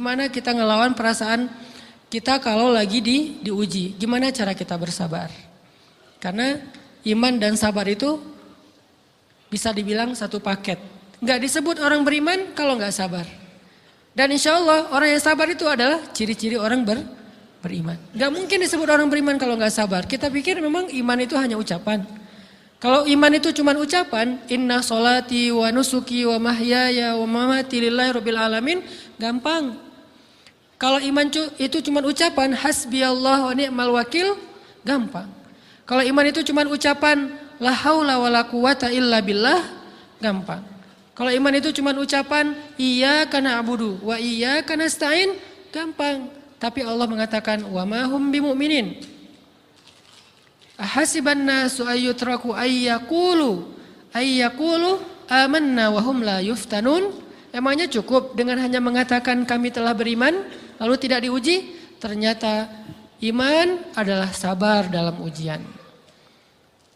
Gimana kita ngelawan perasaan kita kalau lagi diuji? Gimana cara kita bersabar? Karena iman dan sabar itu bisa dibilang satu paket. Nggak disebut orang beriman kalau nggak sabar. Dan insya Allah orang yang sabar itu adalah ciri-ciri orang beriman. Nggak mungkin disebut orang beriman kalau nggak sabar. Kita pikir memang iman itu hanya ucapan. Kalau iman itu cuma ucapan, inna sholati wa nusuki wa mahyaya wa mamati lillahi rabbil alamin, gampang. Kalau iman itu cuma ucapan, hasbiyallah wa ni'mal wakil, gampang. Kalau iman itu cuma ucapan, la haula wa la quwata illa billah, gampang. Kalau iman itu cuma ucapan, iyyaka na'budu wa iyyaka nasta'in, gampang. Tapi Allah mengatakan, wa ma hum bimu'minin. Ahasiban nasu ayyutraku ayyakulu amanna wa hum la yuftanun. Emangnya cukup dengan hanya mengatakan kami telah beriman lalu tidak diuji? Ternyata iman adalah sabar dalam ujian.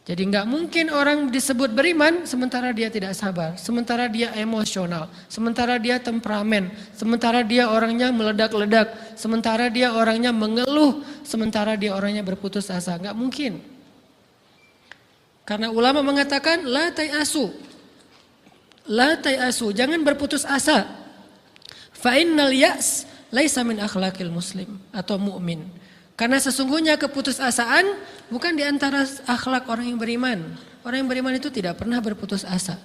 Jadi enggak mungkin orang disebut beriman sementara dia tidak sabar, sementara dia emosional, sementara dia temperamen, sementara dia orangnya meledak-ledak, sementara dia orangnya mengeluh, sementara dia orangnya berputus asa. Enggak mungkin. Karena ulama mengatakan la tayasu. La tayasu, jangan berputus asa. Fa innal ya's laisa min akhlaqil muslim atau mukmin. Karena sesungguhnya keputusasaan bukan di antara akhlak orang yang beriman. Orang yang beriman itu tidak pernah berputus asa.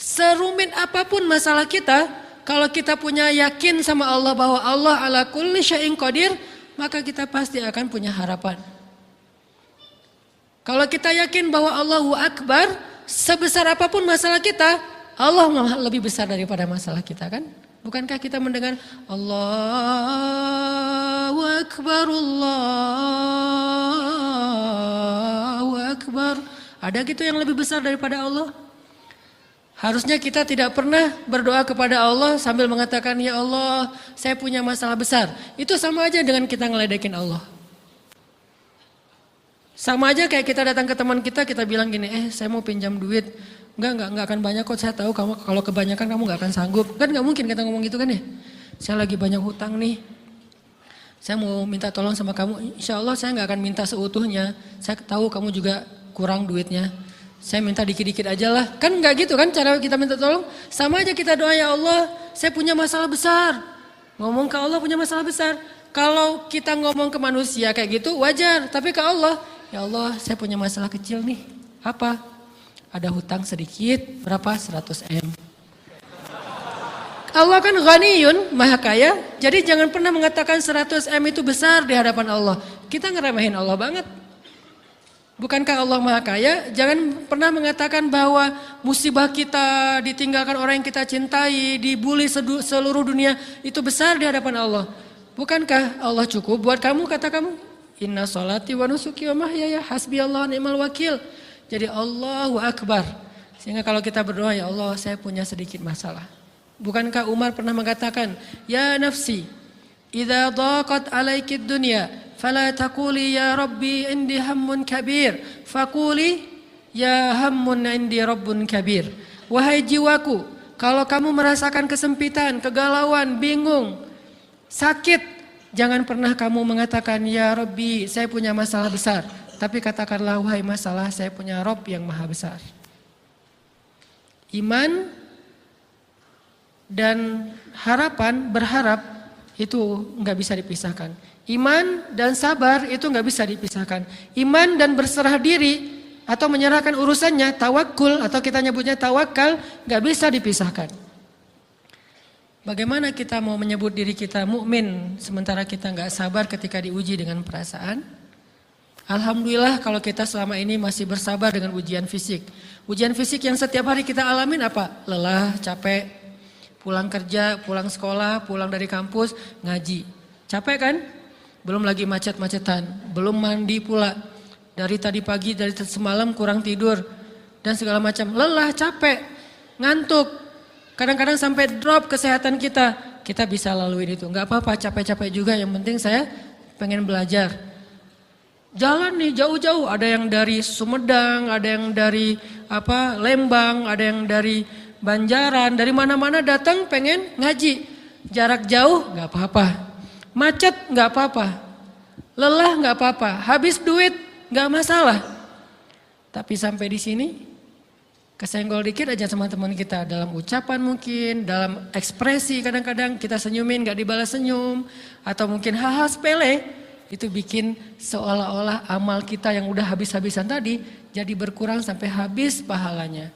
Serumit apapun masalah kita, kalau kita punya yakin sama Allah bahwa Allah ala kulli syai'in qadir, maka kita pasti akan punya harapan. Kalau kita yakin bahwa Allahu Akbar, sebesar apapun masalah kita, Allah lebih besar daripada masalah kita, kan? Bukankah kita mendengar Allahu Akbar, Allahu Akbar. Ada gitu yang lebih besar daripada Allah? Harusnya kita tidak pernah berdoa kepada Allah sambil mengatakan, ya Allah, saya punya masalah besar. Itu sama aja dengan kita ngeledekin Allah. Sama aja kayak kita datang ke teman kita bilang gini, saya mau pinjam duit. Enggak akan banyak kok, saya tahu kamu kalau kebanyakan kamu enggak akan sanggup. Kan enggak mungkin kita ngomong gitu kan ya. Saya lagi banyak hutang nih. Saya mau minta tolong sama kamu. Insya Allah saya enggak akan minta seutuhnya. Saya tahu kamu juga kurang duitnya. Saya minta dikit-dikit aja lah. Kan enggak gitu kan cara kita minta tolong. Sama aja kita doa, ya Allah saya punya masalah besar. Ngomong ke Allah punya masalah besar. Kalau kita ngomong ke manusia kayak gitu wajar. Tapi ke Allah, ya Allah saya punya masalah kecil nih. Apa? Ada hutang sedikit, berapa? 100 M. Allah kan ghaniyun, maha kaya. Jadi jangan pernah mengatakan 100 M itu besar di hadapan Allah. Kita ngeremehin Allah banget. Bukankah Allah maha kaya? Jangan pernah mengatakan bahwa musibah kita, ditinggalkan orang yang kita cintai, dibully seluruh dunia, itu besar di hadapan Allah. Bukankah Allah cukup buat kamu, kata kamu? Inna sholati wa nusuki wa mahyaya hasbiyallahu ni'mal wakil. Jadi Allahu Akbar. Sehingga kalau kita berdoa, ya Allah saya punya sedikit masalah. Bukankah Umar pernah mengatakan, ya nafsi, idza dhaqat alaikid dunya, fala taquli ya Rabbi indi hammun kabir, faquli ya hammun indi rabbun kabir. Wahai jiwaku, kalau kamu merasakan kesempitan, kegalauan, bingung, sakit, jangan pernah kamu mengatakan, ya Rabbi saya punya masalah besar. Tapi katakanlah, wahai masalah, saya punya Rob yang maha besar. Iman dan harapan, berharap, itu nggak bisa dipisahkan. Iman dan sabar itu nggak bisa dipisahkan. Iman dan berserah diri atau menyerahkan urusannya, tawakul atau kita nyebutnya tawakal, nggak bisa dipisahkan. Bagaimana kita mau menyebut diri kita mukmin sementara kita nggak sabar ketika diuji dengan perasaan? Alhamdulillah kalau kita selama ini masih bersabar dengan ujian fisik. Ujian fisik yang setiap hari kita alamin apa? Lelah, capek, pulang kerja, pulang sekolah, pulang dari kampus, ngaji. Capek kan? Belum lagi macet-macetan, belum mandi pula. Dari tadi pagi, dari semalam kurang tidur, dan segala macam. Lelah, capek, ngantuk. Kadang-kadang sampai drop kesehatan kita. Kita bisa laluin itu, nggak apa-apa, capek-capek juga. Yang penting saya pengen belajar. Jalan nih jauh-jauh, ada yang dari Sumedang, ada yang dari Lembang, ada yang dari Banjaran, dari mana-mana datang pengen ngaji. jarak jauh nggak apa-apa, macet nggak apa-apa, lelah nggak apa-apa, habis duit nggak masalah. Tapi sampai di sini kesenggol dikit aja sama teman kita dalam ucapan mungkin, dalam ekspresi kadang-kadang kita senyumin nggak dibalas senyum, atau mungkin hal-hal sepele itu bikin seolah-olah amal kita yang udah habis-habisan tadi jadi berkurang sampai habis pahalanya.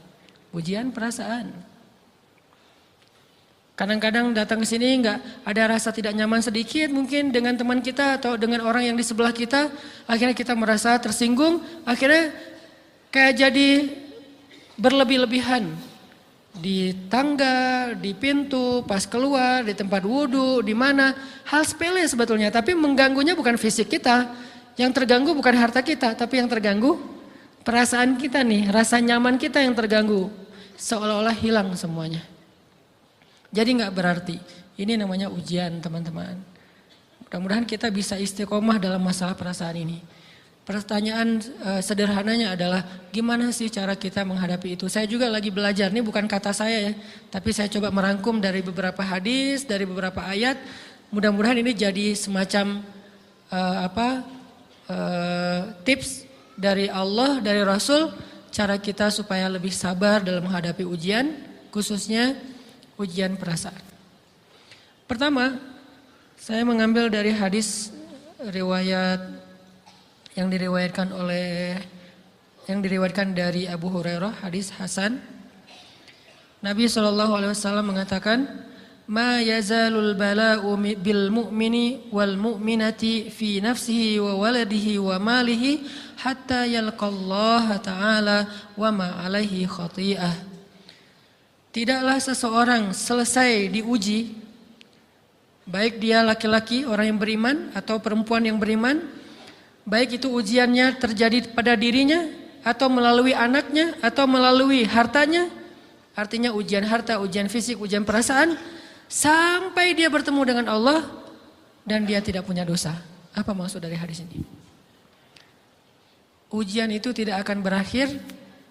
Ujian perasaan. Kadang-kadang datang ke sini nggak ada rasa tidak nyaman sedikit mungkin dengan teman kita atau dengan orang yang di sebelah kita, akhirnya kita merasa tersinggung, akhirnya kayak jadi berlebih-lebihan di tangga, di pintu, pas keluar, di tempat wudhu, di mana, hal sepele sebetulnya, tapi mengganggunya bukan fisik kita, yang terganggu bukan harta kita, tapi yang terganggu perasaan kita nih, rasa nyaman kita yang terganggu, seolah-olah hilang semuanya. Jadi nggak berarti, ini namanya ujian teman-teman. Mudah-mudahan kita bisa istiqomah dalam masalah perasaan ini. Pertanyaan sederhananya adalah gimana sih cara kita menghadapi itu? Saya juga lagi belajar, ini bukan kata saya ya, tapi saya coba merangkum dari beberapa hadis, dari beberapa ayat. Mudah-mudahan ini jadi semacam tips dari Allah, dari Rasul, cara kita supaya lebih sabar dalam menghadapi ujian, khususnya ujian perasaan. Pertama, saya mengambil dari hadis riwayat yang diriwayatkan dari Abu Hurairah, hadis Hasan. Nabi SAW mengatakan, "Ma yazalul bala'u bil mu'mini wal mu'minati fi nafsihi wa waladihi wa malihi hatta yalqallaha ta'ala wa ma alaihi khati'ah." Tidaklah seseorang selesai diuji, baik dia laki-laki orang yang beriman atau perempuan yang beriman, baik itu ujiannya terjadi pada dirinya atau melalui anaknya atau melalui hartanya, artinya ujian harta, ujian fisik, ujian perasaan, sampai dia bertemu dengan Allah dan dia tidak punya dosa. Apa maksud dari hadis ini? Ujian itu tidak akan berakhir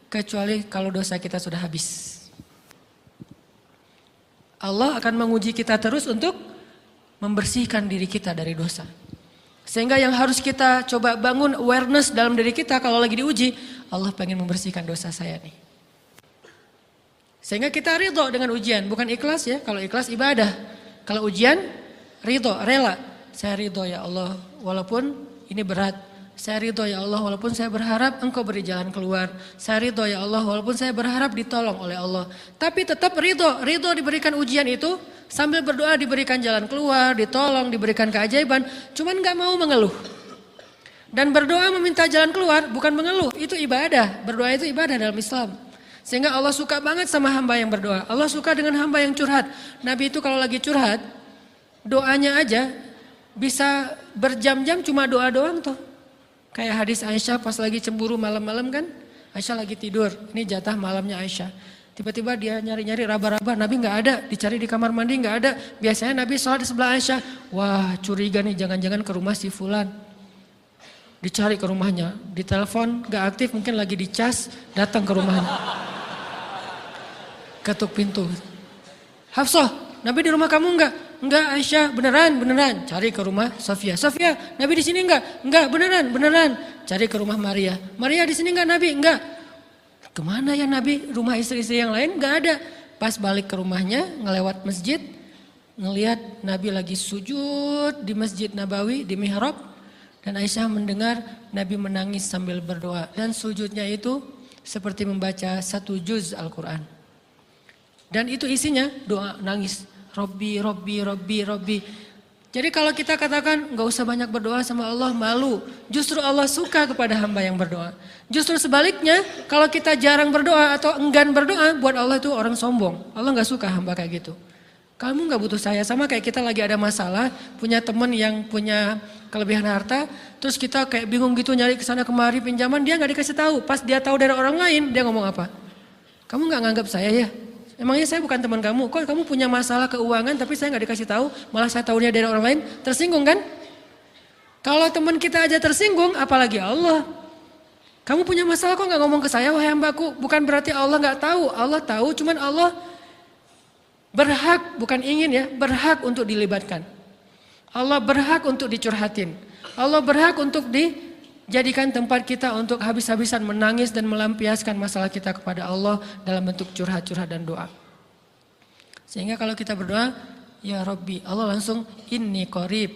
kecuali kalau dosa kita sudah habis. Allah akan menguji kita terus untuk membersihkan diri kita dari dosa. Sehingga yang harus kita coba bangun awareness dalam diri kita kalau lagi diuji, Allah pengen membersihkan dosa saya nih. Sehingga kita ridho dengan ujian, bukan ikhlas ya. Kalau ikhlas ibadah, kalau ujian ridho, rela. Saya ridho ya Allah walaupun ini berat. Saya ridho ya Allah walaupun saya berharap Engkau beri jalan keluar. Saya ridho ya Allah walaupun saya berharap ditolong oleh Allah. Tapi tetap ridho diberikan ujian itu. Sambil berdoa diberikan jalan keluar, ditolong, diberikan keajaiban, cuman gak mau mengeluh. Dan berdoa meminta jalan keluar bukan mengeluh, itu ibadah. Berdoa itu ibadah dalam Islam. Sehingga Allah suka banget sama hamba yang berdoa. Allah suka dengan hamba yang curhat. Nabi itu kalau lagi curhat, doanya aja bisa berjam-jam cuma doa doang tuh. Kayak hadis Aisyah pas lagi cemburu malam-malam kan, Aisyah lagi tidur, ini jatah malamnya Aisyah. Tiba-tiba dia nyari-nyari raba-raba, Nabi nggak ada, dicari di kamar mandi nggak ada. Biasanya Nabi sholat di sebelah Aisyah. Wah curiga nih, jangan-jangan ke rumah si Fulan. Dicari ke rumahnya, ditelepon nggak aktif, mungkin lagi dicas, datang ke rumahnya. Ketuk pintu. Hafsah, Nabi di rumah kamu nggak? Enggak Aisyah, beneran. Cari ke rumah Sofia. Sofia, Nabi di sini nggak? Enggak, beneran. Cari ke rumah Maria. Maria di sini nggak Nabi? Enggak. Kemana ya Nabi? Rumah istri-istri yang lain gak ada. Pas balik ke rumahnya, ngelewat masjid, ngelihat Nabi lagi sujud di Masjid Nabawi, di mihrab. Dan Aisyah mendengar Nabi menangis sambil berdoa. Dan sujudnya itu seperti membaca 1 juz Al-Quran. Dan itu isinya doa nangis. Robbi. Jadi kalau kita katakan gak usah banyak berdoa sama Allah, malu. Justru Allah suka kepada hamba yang berdoa. Justru sebaliknya kalau kita jarang berdoa atau enggan berdoa, buat Allah itu orang sombong. Allah gak suka hamba kayak gitu. Kamu gak butuh saya, sama kayak kita lagi ada masalah, punya teman yang punya kelebihan harta, terus kita kayak bingung gitu nyari kesana kemari pinjaman, dia gak dikasih tahu. Pas dia tahu dari orang lain, dia ngomong apa? Kamu gak nganggap saya ya? Emangnya saya bukan teman kamu? Kok kamu punya masalah keuangan tapi saya gak dikasih tahu, malah saya tahunya dari orang lain? Tersinggung kan? Kalau teman kita aja tersinggung, apalagi Allah. Kamu punya masalah kok gak ngomong ke saya, wahai hambaku? Bukan berarti Allah gak tahu, Allah tahu, cuman Allah Berhak, bukan ingin ya, berhak untuk dilibatkan. Allah berhak untuk dicurhatin. Allah berhak untuk dijadikan tempat kita untuk habis-habisan menangis dan melampiaskan masalah kita kepada Allah dalam bentuk curhat-curhat dan doa. Sehingga kalau kita berdoa, ya Rabbi, Allah langsung inni qarib,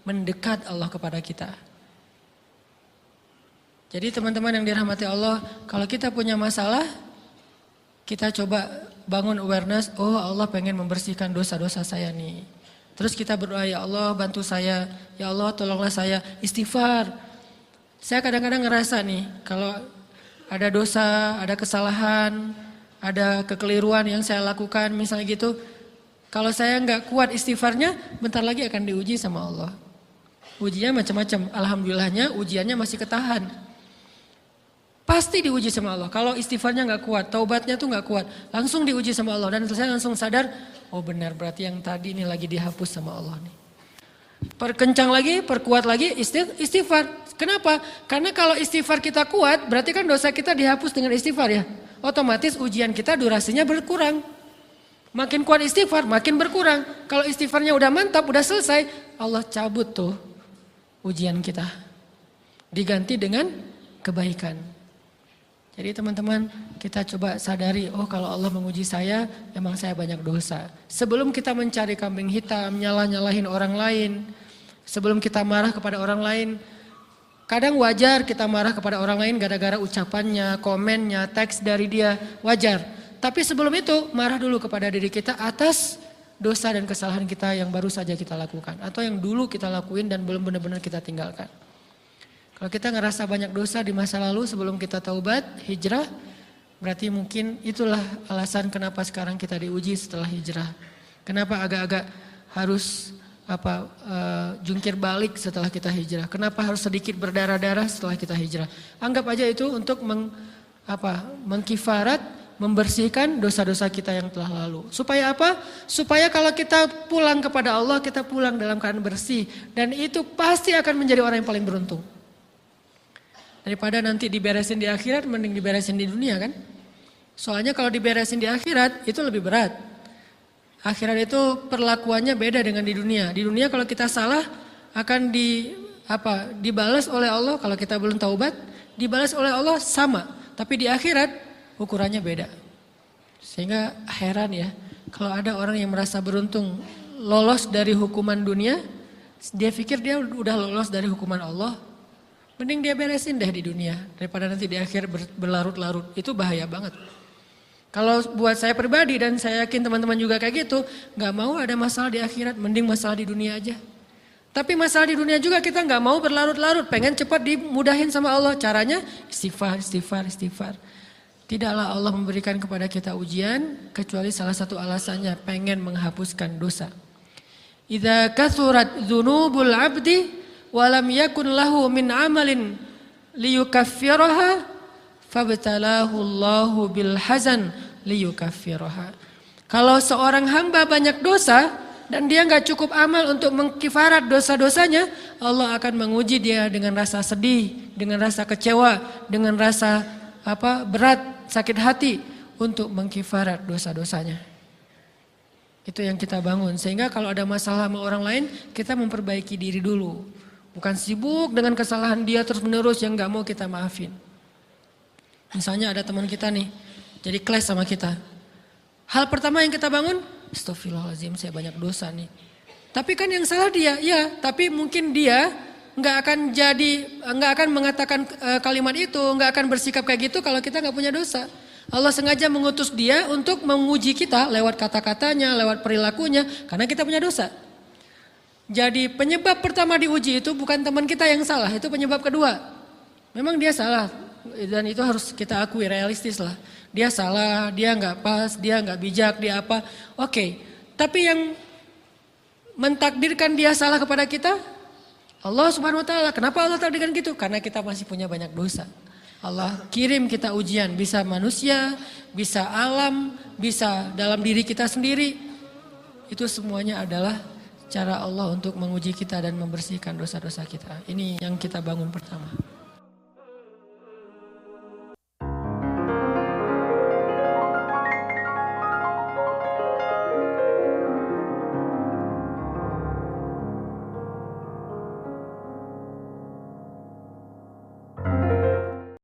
mendekat Allah kepada kita. Jadi teman-teman yang dirahmati Allah, kalau kita punya masalah, kita coba bangun awareness, oh Allah pengen membersihkan dosa-dosa saya nih. Terus kita berdoa, ya Allah bantu saya, ya Allah tolonglah saya, istighfar. Saya kadang-kadang ngerasa nih, kalau ada dosa, ada kesalahan, ada kekeliruan yang saya lakukan misalnya gitu, kalau saya nggak kuat istighfarnya, bentar lagi akan diuji sama Allah. Ujinya macam-macam, alhamdulillahnya ujiannya masih ketahan. Pasti diuji sama Allah. Kalau istighfarnya nggak kuat, taubatnya tuh nggak kuat, langsung diuji sama Allah. Dan saya langsung sadar, oh benar berarti yang tadi ini lagi dihapus sama Allah nih. Perkencang lagi, perkuat lagi istighfar. Kenapa? Karena kalau istighfar kita kuat, berarti kan dosa kita dihapus dengan istighfar ya. Otomatis ujian kita durasinya berkurang. Makin kuat istighfar, makin berkurang. Kalau istighfarnya udah mantap, udah selesai, Allah cabut tuh ujian kita. Diganti dengan kebaikan. Jadi teman-teman, kita coba sadari, oh kalau Allah menguji saya, emang saya banyak dosa. Sebelum kita mencari kambing hitam, nyalah-nyalahin orang lain, sebelum kita marah kepada orang lain, kadang wajar kita marah kepada orang lain gara-gara ucapannya, komennya, teks dari dia, wajar. Tapi sebelum itu, marah dulu kepada diri kita atas dosa dan kesalahan kita yang baru saja kita lakukan. Atau yang dulu kita lakuin dan belum benar-benar kita tinggalkan. Kalau kita ngerasa banyak dosa di masa lalu sebelum kita taubat, hijrah, berarti mungkin itulah alasan kenapa sekarang kita diuji setelah hijrah. Kenapa agak-agak harus jungkir balik setelah kita hijrah. Kenapa harus sedikit berdarah-darah setelah kita hijrah. Anggap aja itu untuk mengkifarat, membersihkan dosa-dosa kita yang telah lalu. Supaya apa? Supaya kalau kita pulang kepada Allah, kita pulang dalam keadaan bersih. Dan itu pasti akan menjadi orang yang paling beruntung. Daripada nanti diberesin di akhirat, mending diberesin di dunia kan. Soalnya kalau diberesin di akhirat, itu lebih berat. Akhirat itu perlakuannya beda dengan di dunia. Di dunia kalau kita salah, akan dibalas oleh Allah. Kalau kita belum taubat, dibalas oleh Allah sama. Tapi di akhirat, ukurannya beda. Sehingga heran ya, kalau ada orang yang merasa beruntung lolos dari hukuman dunia, dia pikir dia udah lolos dari hukuman Allah. Mending dia beresin deh di dunia daripada nanti di akhir berlarut-larut. Itu bahaya banget. Kalau buat saya pribadi dan saya yakin teman-teman juga kayak gitu, gak mau ada masalah di akhirat, mending masalah di dunia aja. Tapi masalah di dunia juga kita gak mau berlarut-larut, pengen cepat dimudahin sama Allah. Caranya istighfar, istighfar, istighfar. Tidaklah Allah memberikan kepada kita ujian kecuali salah satu alasannya pengen menghapuskan dosa. Idza kathurat dzunubul 'abdi walam yakun lahu min amalin liyukaffiraha fabtalahu Allahu bil hazan liyukaffiraha. Kalau seorang hamba banyak dosa dan dia enggak cukup amal untuk mengkifarat dosa-dosanya, Allah akan menguji dia dengan rasa sedih, dengan rasa kecewa, dengan rasa berat, sakit hati untuk mengkifarat dosa-dosanya. Itu yang kita bangun. Sehingga kalau ada masalah sama orang lain, kita memperbaiki diri dulu. Bukan sibuk dengan kesalahan dia terus menerus yang gak mau kita maafin. Misalnya ada teman kita nih, jadi clash sama kita. Hal pertama yang kita bangun, astagfirullahaladzim saya banyak dosa nih. Tapi kan yang salah dia, ya tapi mungkin dia gak akan mengatakan kalimat itu, gak akan bersikap kayak gitu kalau kita gak punya dosa. Allah sengaja mengutus dia untuk menguji kita lewat kata-katanya, lewat perilakunya, karena kita punya dosa. Jadi penyebab pertama diuji itu bukan teman kita yang salah, itu penyebab kedua. Memang dia salah dan itu harus kita akui, realistis lah. Dia salah, dia nggak pas, dia nggak bijak, dia apa. Oke, tapi yang mentakdirkan dia salah kepada kita, Allah Subhanahu Wa Taala. Kenapa Allah takdirkan gitu? Karena kita masih punya banyak dosa. Allah kirim kita ujian, bisa manusia, bisa alam, bisa dalam diri kita sendiri. Itu semuanya adalah cara Allah untuk menguji kita dan membersihkan dosa-dosa kita. Ini yang kita bangun pertama.